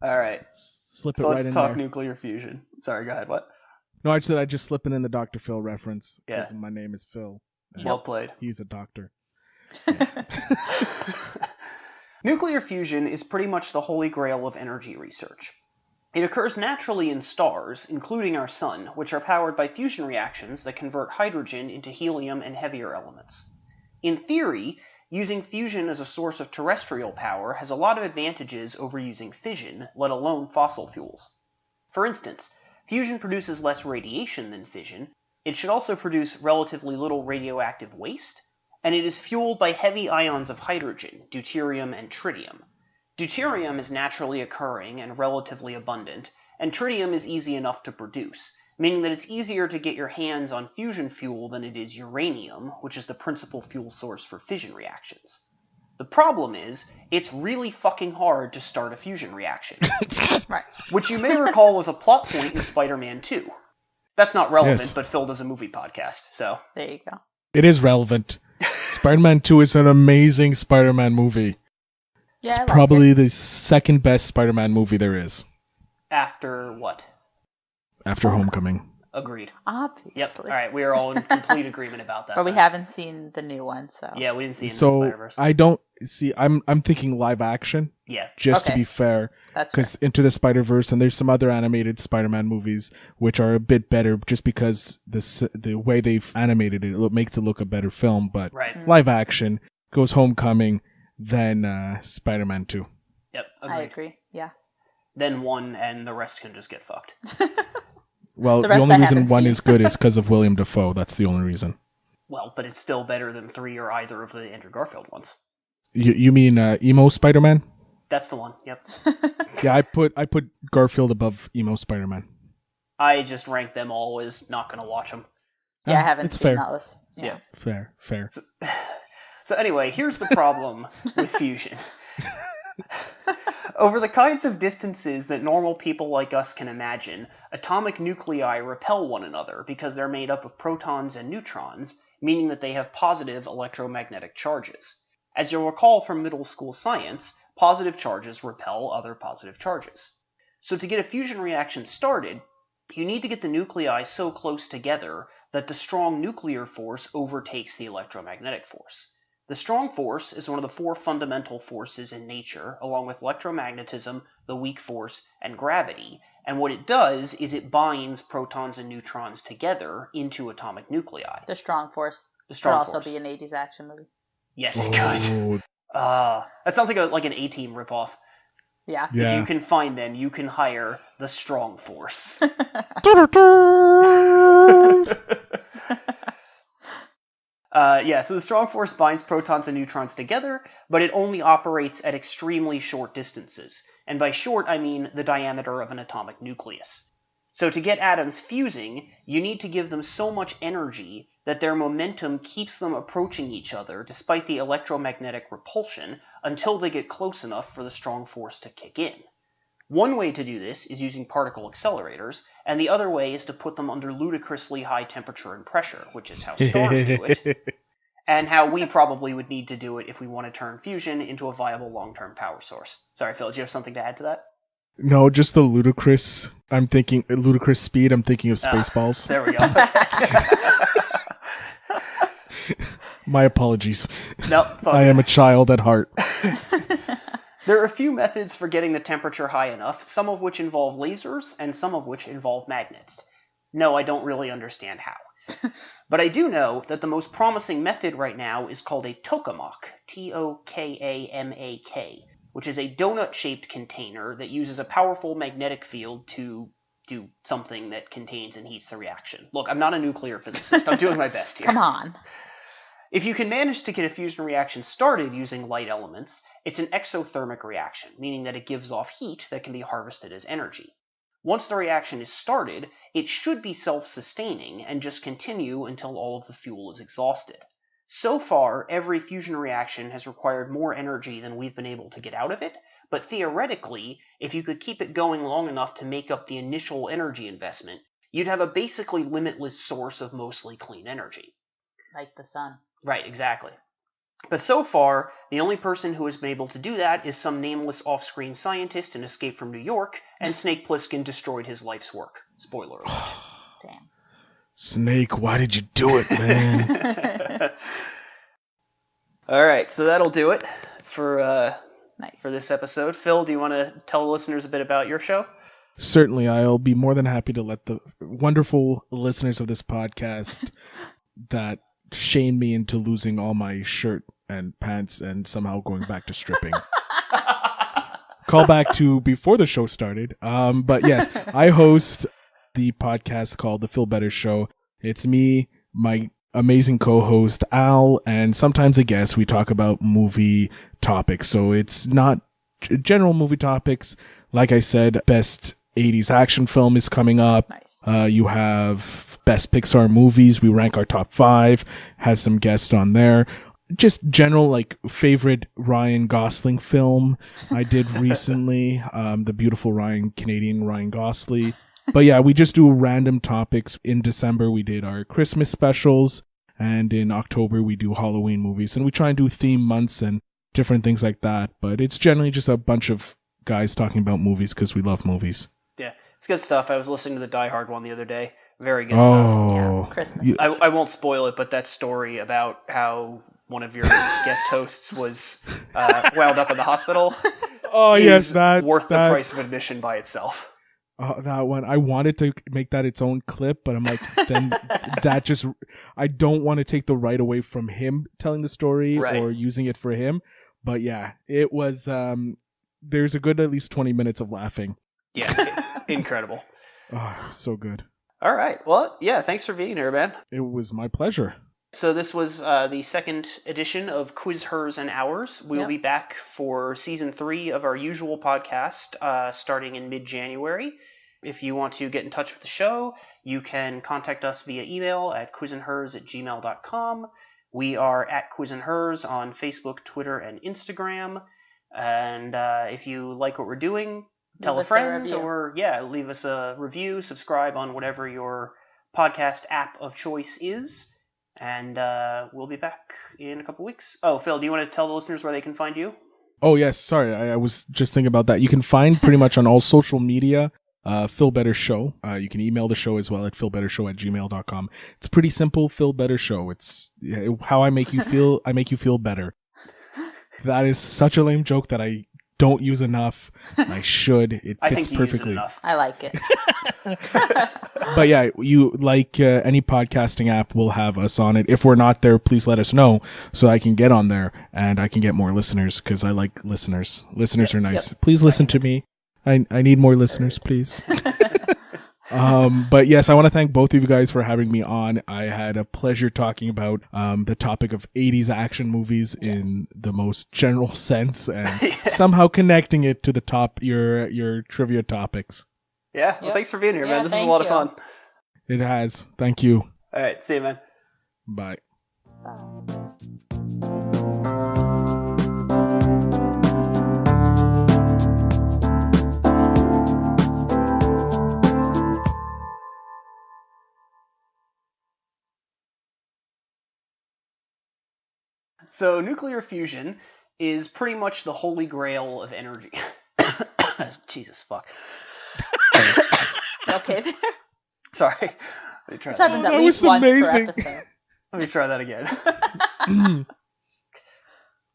All right. Slip it so right let's in talk there. nuclear fusion. Sorry, go ahead. What? No, I said I just slip it in the Dr. Phil reference because my name is Phil. Well played. He's a doctor. Yeah. Nuclear fusion is pretty much the holy grail of energy research. It occurs naturally in stars, including our sun, which are powered by fusion reactions that convert hydrogen into helium and heavier elements. In theory, using fusion as a source of terrestrial power has a lot of advantages over using fission, let alone fossil fuels. For instance, fusion produces less radiation than fission, it should also produce relatively little radioactive waste, and it is fueled by heavy ions of hydrogen, deuterium and tritium. Deuterium is naturally occurring and relatively abundant, and tritium is easy enough to produce, meaning that it's easier to get your hands on fusion fuel than it is uranium, which is the principal fuel source for fission reactions. The problem is, it's really fucking hard to start a fusion reaction. Right. Which you may recall was a plot point in Spider-Man 2. That's not relevant, but Phil does a movie podcast, so. There you go. It is relevant. Spider-Man 2 is an amazing Spider-Man movie. Yeah, it's probably the second best Spider-Man movie there is. After what? After Homecoming. Agreed. Obviously. Yep. All right, we are all in complete agreement about that. But we haven't seen the new one, so. Yeah, we didn't see it in the Spider-Verse. I don't see. I'm thinking live action. Yeah. Just to be fair, because Into the Spider-Verse and there's some other animated Spider-Man movies which are a bit better, just because the way they've animated it makes it look a better film. But live action goes Homecoming, then Spider-Man 2. Yep. Agreed. I agree. Yeah. Then 1, and the rest can just get fucked. Well, the only reason 1 is good is because of William Dafoe. That's the only reason. Well, but it's still better than 3 or either of the Andrew Garfield ones. You mean emo Spider-Man? That's the one. Yep. Yeah, I put Garfield above emo Spider-Man. I just rank them all as not going to watch them. Yeah, I haven't seen fair. That list. Yeah. Fair. So anyway, here's the problem with fusion. Over the kinds of distances that normal people like us can imagine, atomic nuclei repel one another because they're made up of protons and neutrons, meaning that they have positive electromagnetic charges. As you'll recall from middle school science, positive charges repel other positive charges. So to get a fusion reaction started, you need to get the nuclei so close together that the strong nuclear force overtakes the electromagnetic force. The strong force is one of the 4 fundamental forces in nature, along with electromagnetism, the weak force, and gravity, and what it does is it binds protons and neutrons together into atomic nuclei. The strong force. The strong could also force. be an 80s action movie. Yes, it could. That sounds like an A-Team ripoff. Yeah. If you can find them, you can hire the strong force. So the strong force binds protons and neutrons together, but it only operates at extremely short distances. And by short, I mean the diameter of an atomic nucleus. So to get atoms fusing, you need to give them so much energy that their momentum keeps them approaching each other despite the electromagnetic repulsion until they get close enough for the strong force to kick in. One way to do this is using particle accelerators, and the other way is to put them under ludicrously high temperature and pressure, which is how stars do it, and how we probably would need to do it if we want to turn fusion into a viable long-term power source. Sorry, Phil, do you have something to add to that? No, just the ludicrous. I'm thinking ludicrous speed. I'm thinking of Spaceballs. There we go. My apologies. No, I am a child at heart. There are a few methods for getting the temperature high enough, some of which involve lasers and some of which involve magnets. No, I don't really understand how. But I do know that the most promising method right now is called a tokamak, Tokamak, which is a donut-shaped container that uses a powerful magnetic field to do something that contains and heats the reaction. Look, I'm not a nuclear physicist. I'm doing my best here. Come on. If you can manage to get a fusion reaction started using light elements, it's an exothermic reaction, meaning that it gives off heat that can be harvested as energy. Once the reaction is started, it should be self-sustaining and just continue until all of the fuel is exhausted. So far, every fusion reaction has required more energy than we've been able to get out of it, but theoretically, if you could keep it going long enough to make up the initial energy investment, you'd have a basically limitless source of mostly clean energy. Like the sun. Right, exactly. But so far, the only person who has been able to do that is some nameless off-screen scientist in Escape from New York, and Snake Plissken destroyed his life's work. Spoiler alert. Damn. Snake, why did you do it, man? Alright, so that'll do it for Nice. for this episode. Phil, do you want to tell the listeners a bit about your show? Certainly, I'll be more than happy to let the wonderful listeners of this podcast that shame me into losing all my shirt and pants and somehow going back to stripping. Call back to before the show started. But yes, I host the podcast called The Phil Better Show. It's me, my amazing co-host Al, and sometimes a guest. We talk about movie topics. So it's not general movie topics. Like I said, best 80s action film is coming up. Nice. You have best Pixar movies. We rank our top 5. Has some guests on there. Just general, like, favorite Ryan Gosling film I did recently. The beautiful Canadian Ryan Gosling. But yeah, we just do random topics. In December, we did our Christmas specials. And in October, we do Halloween movies. And we try and do theme months and different things like that. But it's generally just a bunch of guys talking about movies because we love movies. Yeah, it's good stuff. I was listening to the Die Hard one the other day. Very good stuff. Yeah, Christmas. I won't spoil it, but that story about how one of your guest hosts was wound up in the hospital yes, that worth the price of admission by itself. That one, I wanted to make that its own clip, but I'm like, then that just, I don't want to take the right away from him telling the story or using it for him. But yeah, it was, there's a good at least 20 minutes of laughing. Yeah, incredible. Oh, so good. All right. Well, yeah, thanks for being here, man. It was my pleasure. So this was the second edition of Quiz, Hers, and Ours. We will be back for Season 3 of our usual podcast starting in mid-January. If you want to get in touch with the show, you can contact us via email at quizandhers@gmail.com. We are at Quiz and Hers on Facebook, Twitter, and Instagram. And if you like what we're doing, tell a friend or leave us a review, subscribe on whatever your podcast app of choice is. And we'll be back in a couple weeks. Oh, Phil, do you want to tell the listeners where they can find you? Oh, yes. Sorry. I was just thinking about that. You can find pretty much on all social media, Phil Better Show. You can email the show as well at philbettershow@gmail.com. It's pretty simple. Phil Better Show. It's how I make you feel. I make you feel better. That is such a lame joke that I don't use enough. I should. It fits perfectly. Use it enough. I like it. But yeah, you like any podcasting app will have us on it. If we're not there, please let us know so I can get on there and I can get more listeners because I like listeners. Listeners are nice. Yep. Please listen to me. I need more listeners, please. But yes, I want to thank both of you guys for having me on. I had a pleasure talking about the topic of 80s action movies in the most general sense and somehow connecting it to the your trivia topics. Yeah, well, thanks for being here, man. This is a lot of fun. It has. Thank you. All right, see you, man. Bye. So nuclear fusion is pretty much the holy grail of energy. Jesus fuck. Okay there? Sorry. Let me try this happens at least once per episode. Let me try that again.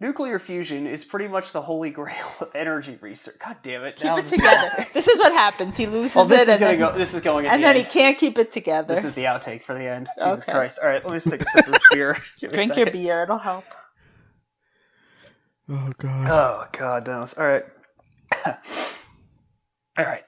Nuclear fusion is pretty much the holy grail of energy research. God damn it. Keep it together. This is what happens. He loses this is going at and the then end. he can't keep it together. This is the outtake for the end. Jesus Christ. All right, let me just take a sip of this beer. Drink your beer. It'll help. Oh, God. Oh, God knows. All right. All right.